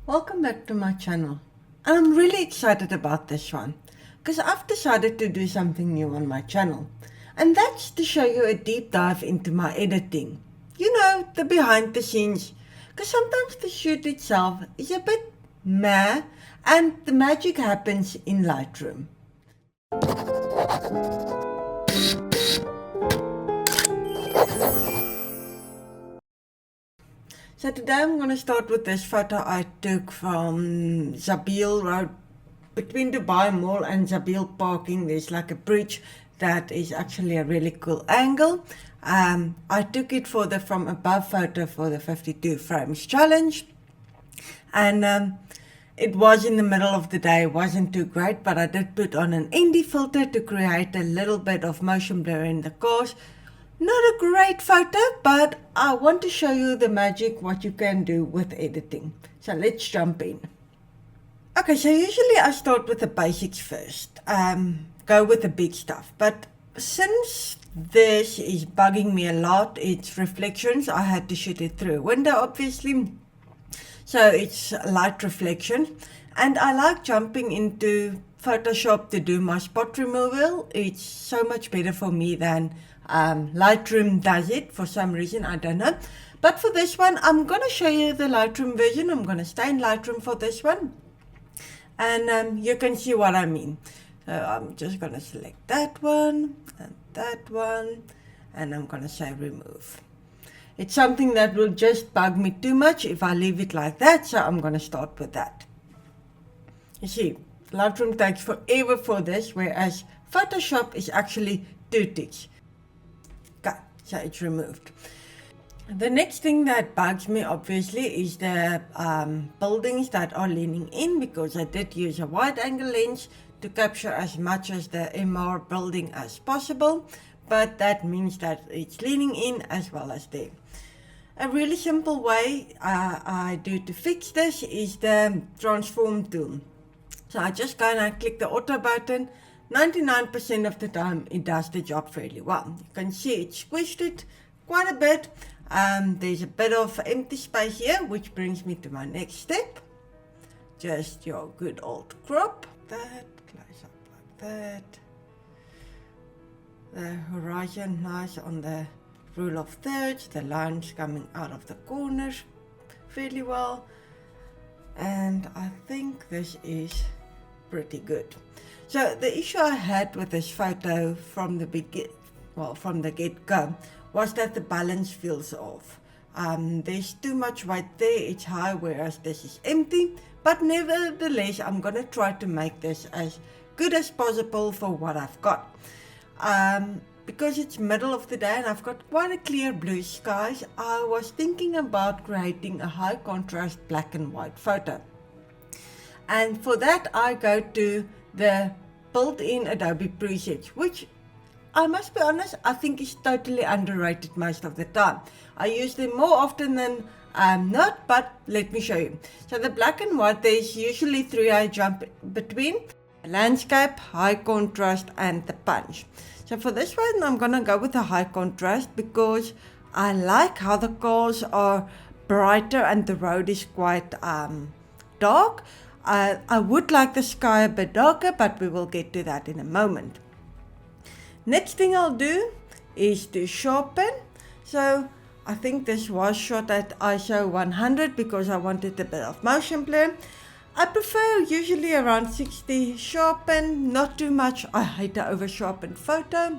Welcome back to my channel. I'm really excited about this one because I've decided to do something new on my channel, and that's to show you a deep dive into my editing. You know, the behind the scenes, because sometimes the shoot itself is a bit meh and the magic happens in Lightroom. So today I'm going to start with this photo I took from Zabil Road. Between Dubai Mall and Zabil Parking, there's like a bridge that is actually a really cool angle. I took it for the from above photo for the 52 frames challenge. And it was in the middle of the day, it wasn't too great, but I did put on an indie filter to create a little bit of motion blur in the cars. Not a great photo, but I want to show you the magic, what you can do with editing. So let's jump in. Okay, so usually I start with the basics first, go with the big stuff. But since this is bugging me a lot, it's reflections, I had to shoot it through a window obviously. So it's light reflection, and I like jumping into Photoshop to do my spot removal. It's so much better for me than Lightroom does it for some reason, I don't know. But for this one, I'm going to show you the Lightroom version. I'm going to stay in Lightroom for this one. And you can see what I mean. So I'm just going to select that one, and I'm going to say remove. It's something that will just bug me too much if I leave it like that, so I'm going to start with that. You see, Lightroom takes forever for this, whereas Photoshop is actually 2 ticks. Okay, so it's removed. The next thing that bugs me obviously is the buildings that are leaning in, because I did use a wide angle lens to capture as much as the MR building as possible, but that means that it's leaning in as well as there. A really simple way I do to fix this is the transform tool. So I just go and I click the auto button. 99% of the time it does the job fairly well. You can see it squished it quite a bit. There's a bit of empty space here, which brings me to my next step. Just your good old crop. That, close up like that. The horizon nice on the rule of thirds, the lines coming out of the corners fairly well. And I think this is pretty good. So the issue I had with this photo from the get-go was that the balance feels off. There's too much white there, it's high, whereas this is empty. But nevertheless, I'm going to try to make this as good as possible for what I've got. Because it's middle of the day and I've got quite a clear blue skies, I was thinking about creating a high contrast black and white photo. And for that I go to the built-in Adobe presets, which I must be honest, I think is totally underrated most of the time. I use them more often than not, but let me show you. So the black and white, there's usually 3 I jump between: landscape, high contrast, and the punch. So for this one, I'm gonna go with a high contrast because I like how the cars are brighter and the road is quite dark. I would like the sky a bit darker, but we will get to that in a moment. Next thing I'll do is to sharpen. So I think this was shot at ISO 100 because I wanted a bit of motion blur. I prefer usually around 60 sharpen, not too much. I hate the over sharpened photo.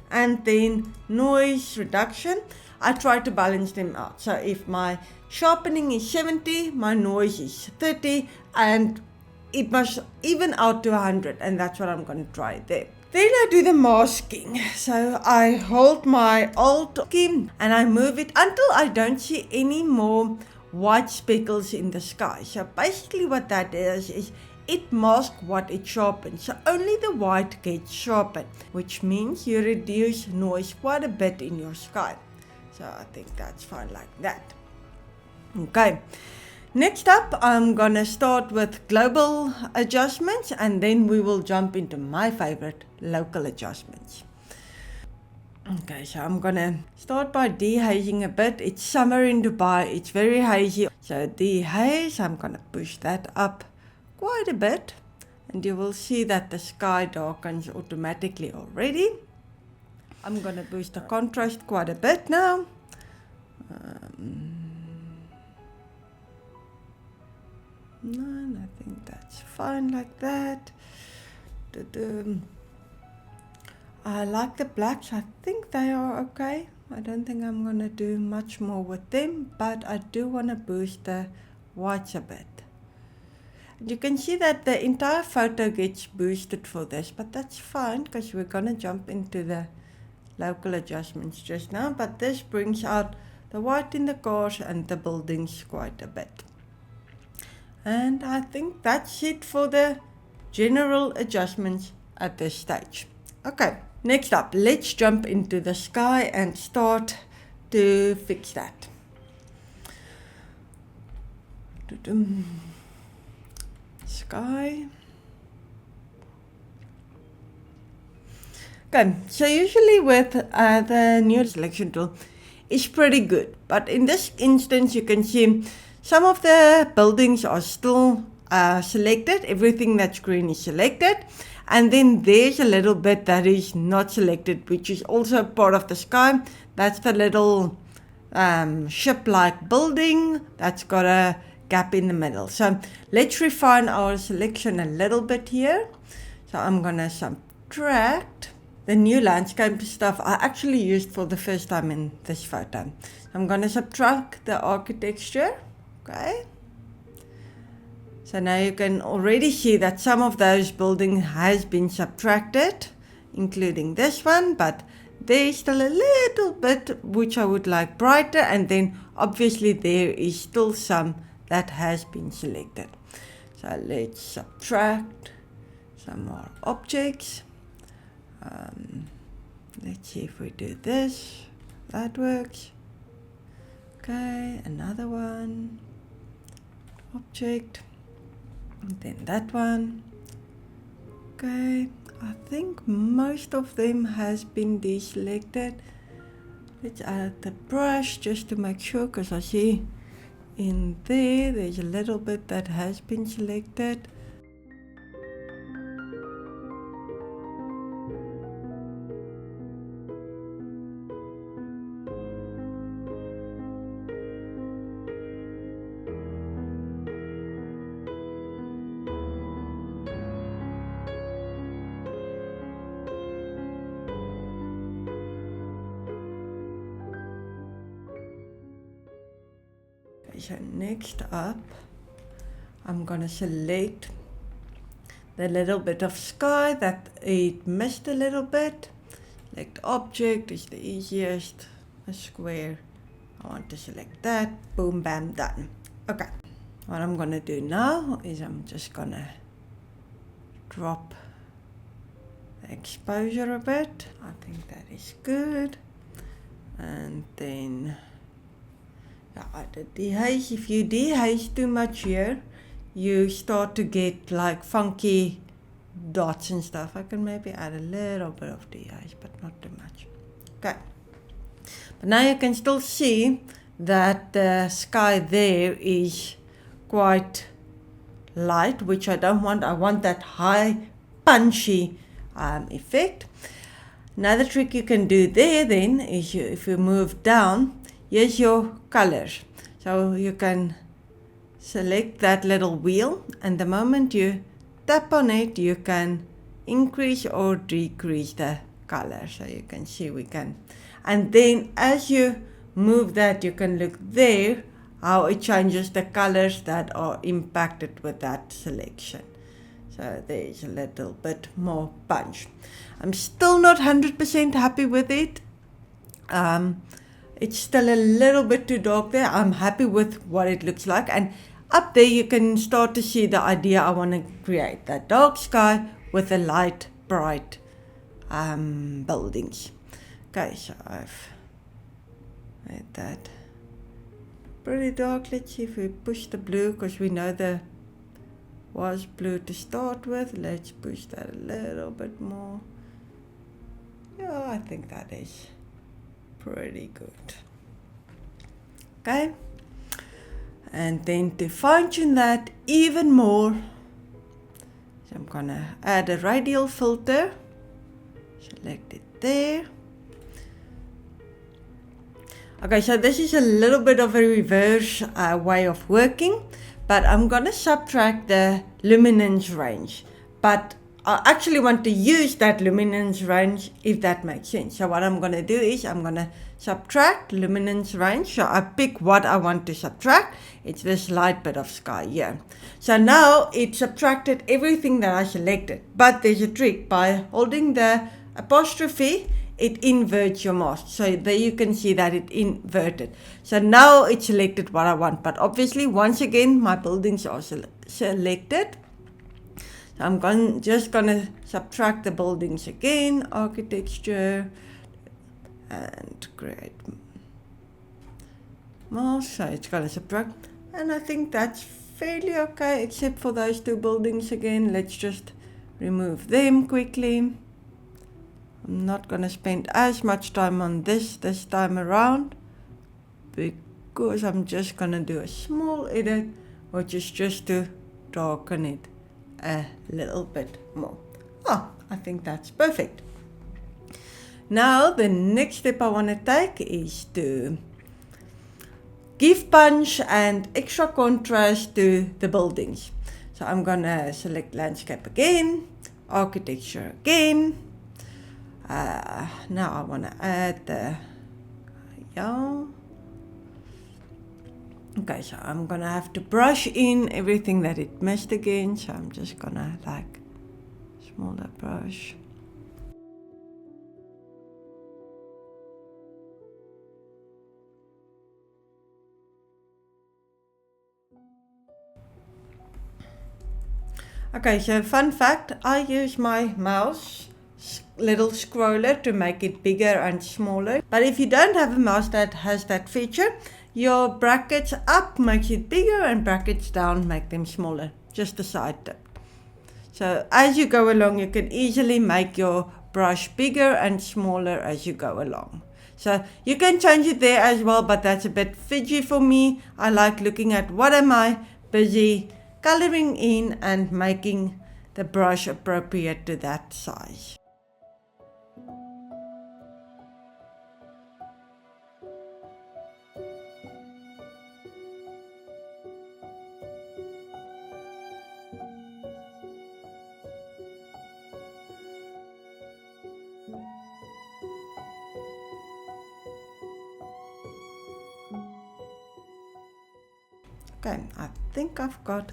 And then noise reduction, I try to balance them out. So if my sharpening is 70, my noise is 30, and it must even out to 100, and that's what I'm going to try there. Then I do the masking. So I hold my Alt key and I move it until I don't see any more white speckles in the sky. So basically what that is it masks what it sharpens. So only the white gets sharpened, which means you reduce noise quite a bit in your sky. So I think that's fine like that. Okay. Next up, I'm gonna start with global adjustments, and then we will jump into my favorite, local adjustments. Okay, so I'm gonna start by dehazing a bit. It's summer in Dubai, it's very hazy. So dehaze, I'm gonna push that up quite a bit. And you will see that the sky darkens automatically already. I'm gonna boost the contrast quite a bit now. No, I think that's fine like that. I like the blacks, I think they are okay. I don't think I'm gonna do much more with them, but I do wanna boost the whites a bit. You can see that the entire photo gets boosted for this, but that's fine because we're gonna jump into the local adjustments just now, but this brings out the white in the cars and the buildings quite a bit. And I think that's it for the general adjustments at this stage. Okay, next up, let's jump into the sky and start to fix that. Sky. Okay, so usually with the new selection tool, it's pretty good. But in this instance, you can see some of the buildings are still selected. Everything that's green is selected. And then there's a little bit that is not selected, which is also part of the sky. That's the little ship-like building that's got a gap in the middle. So let's refine our selection a little bit here. So I'm going to subtract the new landscape stuff I actually used for the first time in this photo. I'm going to subtract the architecture. Okay. So now you can already see that some of those buildings has been subtracted, including this one, but there's still a little bit which I would like brighter, and then obviously there is still some that has been selected. So let's subtract some more objects. Let's see if we do this. That works. Okay, another one. Object. And then that one. Okay, I think most of them has been deselected. Let's add the brush just to make sure, because I see in there's a little bit that has been selected. So next up, I'm going to select the little bit of sky that it missed a little bit. Select object is the easiest. A square. I want to select that. Boom, bam, done. Okay. What I'm going to do now is I'm just going to drop the exposure a bit. I think that is good. And then I did dehaze. If you dehaze too much here, you start to get like funky dots and stuff. I can maybe add a little bit of dehaze, but not too much. Okay. But now you can still see that the sky there is quite light, which I don't want. I want that high punchy effect. Another trick you can do there then is if you move down, here's your colors. So you can select that little wheel, and the moment you tap on it, you can increase or decrease the color. So you can see we can. And then as you move that, you can look there how it changes the colors that are impacted with that selection. So there's a little bit more punch. I'm still not 100% happy with it. It's still a little bit too dark there. I'm happy with what it looks like. And up there you can start to see the idea I want to create. That dark sky with the light, bright buildings. Okay, so I've made that pretty dark. Let's see if we push the blue, because we know there was blue to start with. Let's push that a little bit more. Yeah, I think that is Pretty good. Okay. And then to fine tune that even more, so I'm gonna add a radial filter. Select it there. Okay, so this is a little bit of a reverse way of working, but I'm gonna subtract the luminance range. But I actually want to use that luminance range, if that makes sense. So what I'm gonna do is I'm gonna subtract luminance range. So I pick what I want to subtract. It's this light bit of sky here. So now it subtracted everything that I selected. But there's a trick. By holding the apostrophe, it inverts your mask. So there you can see that it inverted. So now it selected what I want. But obviously, once again, my buildings are selected. So I'm just gonna subtract the buildings again, architecture, and create mask. So it's gonna subtract. And I think that's fairly okay, except for those two buildings again. Let's just remove them quickly. I'm not going to spend as much time on this time around, because I'm just going to do a small edit, which is just to darken it a little bit more. I think that's perfect. Now the next step I want to take is to give punch and extra contrast to the buildings. So I'm going to select landscape again, architecture again. Now I want to add the okay, so I'm gonna have to brush in everything that it missed again. So I'm just gonna smaller brush. Okay, so fun fact, I use my mouse little scroller to make it bigger and smaller. But if you don't have a mouse that has that feature, your brackets up makes it bigger and brackets down make them smaller. Just a side tip. So as you go along, you can easily make your brush bigger and smaller as you go along. So you can change it there as well, but that's a bit fidgety for me. I like looking at what am I busy coloring in and making the brush appropriate to that size. Okay, I think I've got,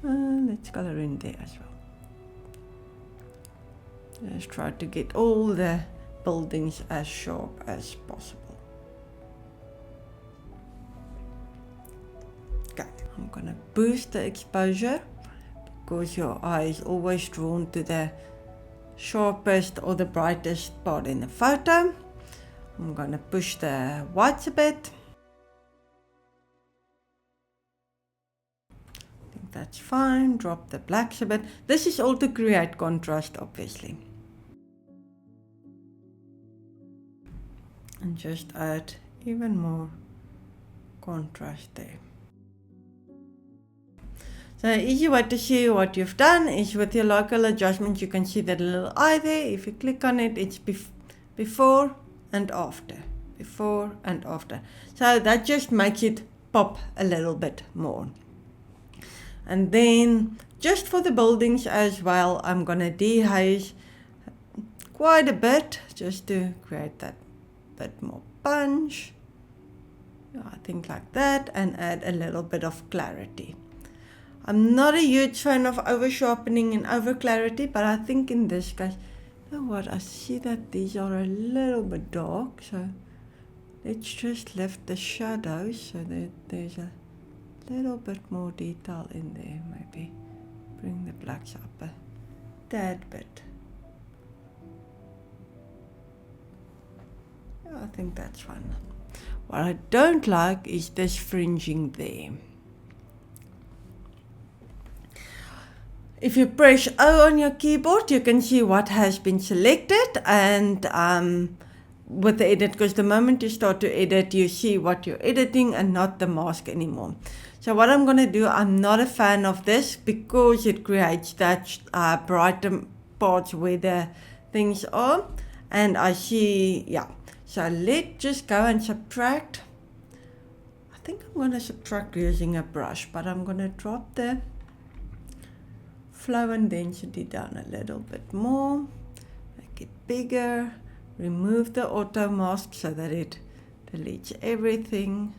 let's color in there as well. Let's try to get all the buildings as sharp as possible. Okay, I'm gonna boost the exposure because your eye is always drawn to the sharpest or the brightest part in the photo. I'm gonna push the whites a bit. That's fine. Drop the blacks a bit. This is all to create contrast, obviously. And just add even more contrast there. So the easy way to see what you've done is with your local adjustments. You can see that little eye there. If you click on it, it's before and after. Before and after. So that just makes it pop a little bit more. And then just for the buildings as well, I'm gonna dehaze quite a bit just to create that bit more punch. I think like that, and add a little bit of clarity. I'm not a huge fan of over sharpening and over clarity, but I think in this case, you know what, I see that these are a little bit dark, so let's just lift the shadows so that there's a little bit more detail in there. Maybe bring the blacks up a tad bit. Yeah, I think that's fine. What I don't like is this fringing there. If you press O on your keyboard, you can see what has been selected, and with the edit, because the moment you start to edit, you see what you're editing and not the mask anymore. So what I'm going to do, I'm not a fan of this because it creates that brighter parts where the things are. And I see, yeah. So let's just go and subtract. I think I'm going to subtract using a brush, but I'm going to drop the flow and density down a little bit more. Make it bigger. Remove the auto mask so that it deletes everything.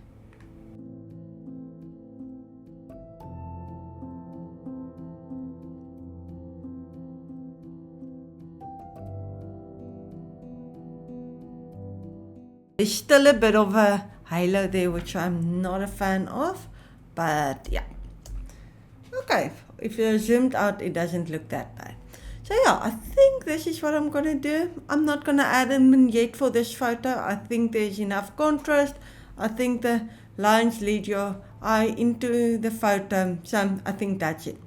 There's still a bit of a halo there, which I'm not a fan of, but yeah. Okay, if you're zoomed out, it doesn't look that bad. So yeah, I think this is what I'm going to do. I'm not going to add in yet for this photo. I think there's enough contrast. I think the lines lead your eye into the photo. So I think that's it.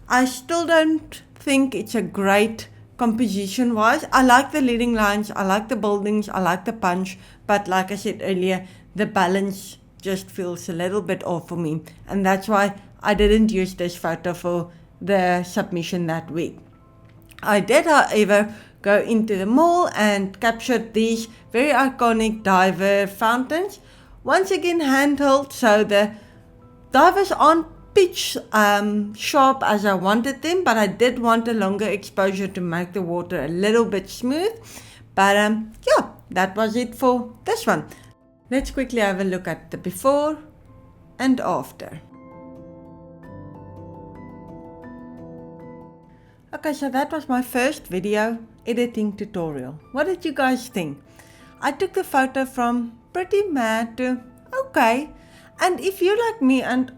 I still don't think it's a great composition wise. I like the leading lines. I like the buildings. I like the punch. But like I said earlier, the balance just feels a little bit off for me. And that's why I didn't use this photo for the submission that week. I did, however, go into the mall and captured these very iconic diver fountains. Once again, handheld, so the divers aren't pitch sharp as I wanted them, but I did want a longer exposure to make the water a little bit smooth. But yeah, that was it for this one. Let's quickly have a look at the before and after. Okay, so that was my first video editing tutorial. What did you guys think? I took the photo from pretty mad to okay. And if you're like me and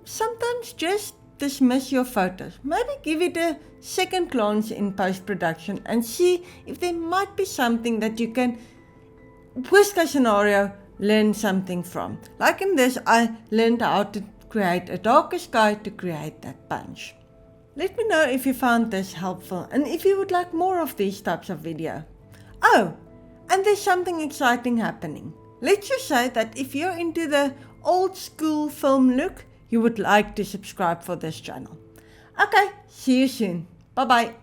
sometimes just dismiss your photos, maybe give it a second glance in post-production and see if there might be something that you can, worst case scenario, learn something from. Like in this, I learned how to create a darker sky to create that punch. Let me know if you found this helpful and if you would like more of these types of video. Oh, and there's something exciting happening. Let's just say that if you're into the old school film look, you would like to subscribe for this channel. Okay, see you soon. Bye bye.